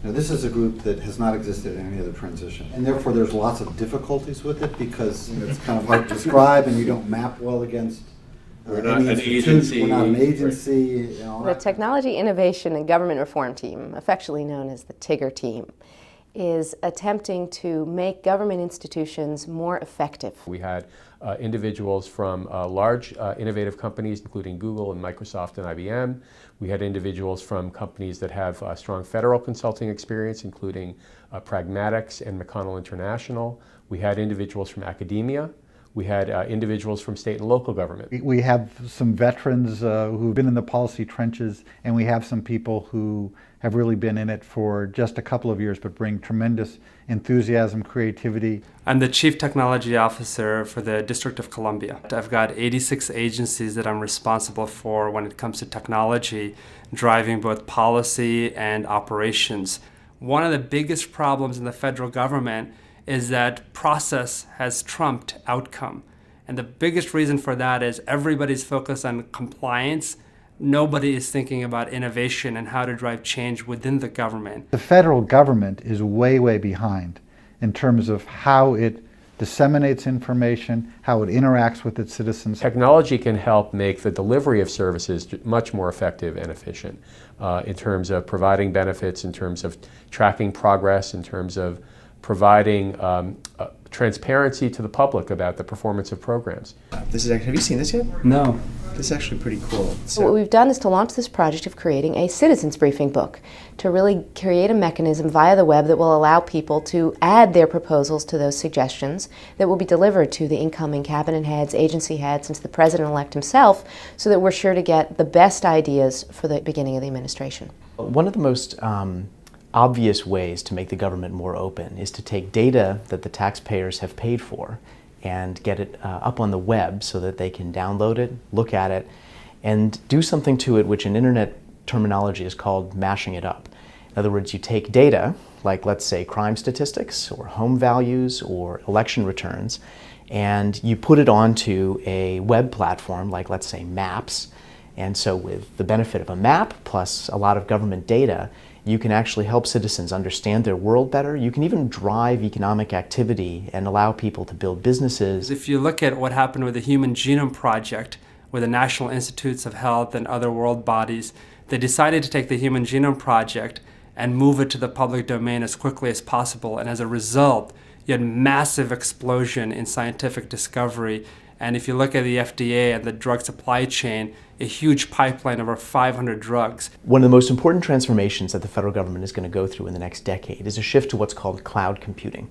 Now, this is a group that has not existed in any other transition, and therefore there's lots of difficulties with it because it's kind of hard to describe, and you don't map well against we're not an agency. We're not an agency. The Technology Innovation and Government Reform Team, affectionately known as the TIGR team, is attempting to make government institutions more effective. We had individuals from large innovative companies, including Google and Microsoft and IBM. We had individuals from companies that have strong federal consulting experience, including Pragmatics and McConnell International. We had individuals from academia. We had individuals from state and local government. We have some veterans who've been in the policy trenches, and we have some people who have really been in it for just a couple of years, but bring tremendous enthusiasm, creativity. I'm the Chief Technology Officer for the District of Columbia. I've got 86 agencies that I'm responsible for when it comes to technology, driving both policy and operations. One of the biggest problems in the federal government is that process has trumped outcome. And the biggest reason for that is everybody's focused on compliance. Nobody is thinking about innovation and how to drive change within the government. The federal government is way, way behind in terms of how it disseminates information, how it interacts with its citizens. Technology can help make the delivery of services much more effective and efficient in terms of providing benefits, in terms of tracking progress, in terms of providing transparency to the public about the performance of programs. This is actually, have you seen this yet? No. This is actually pretty cool. So what we've done is to launch this project of creating a citizens briefing book, to really create a mechanism via the web that will allow people to add their proposals to those suggestions that will be delivered to the incoming cabinet heads, agency heads, and to the president-elect himself, so that we're sure to get the best ideas for the beginning of the administration. One of the most obvious ways to make the government more open is to take data that the taxpayers have paid for and get it up on the web so that they can download it, look at it, and do something to it which in internet terminology is called mashing it up. In other words, you take data, like let's say crime statistics or home values or election returns, and you put it onto a web platform like let's say Maps. And so with the benefit of a map plus a lot of government data, you can actually help citizens understand their world better. You can even drive economic activity and allow people to build businesses. If you look at what happened with the Human Genome Project, with the National Institutes of Health and other world bodies, they decided to take the Human Genome Project and move it to the public domain as quickly as possible. And as a result, you had massive explosion in scientific discovery. And if you look at the FDA and the drug supply chain, a huge pipeline of over 500 drugs. One of the most important transformations that the federal government is going to go through in the next decade is a shift to what's called cloud computing.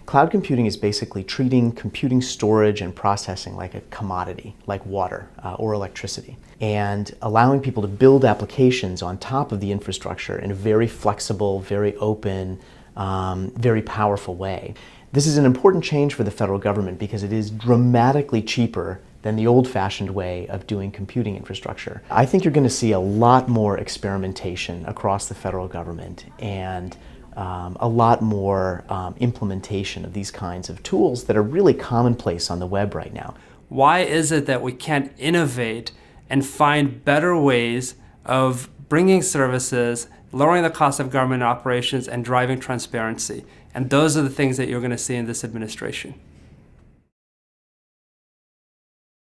Cloud computing is basically treating computing storage and processing like a commodity, like water or electricity, and allowing people to build applications on top of the infrastructure in a very flexible, very open, very powerful way. This is an important change for the federal government because it is dramatically cheaper than the old-fashioned way of doing computing infrastructure. I think you're going to see a lot more experimentation across the federal government and a lot more implementation of these kinds of tools that are really commonplace on the web right now. Why is it that we can't innovate and find better ways of bringing services, lowering the cost of government operations, and driving transparency? And those are the things that you're going to see in this administration.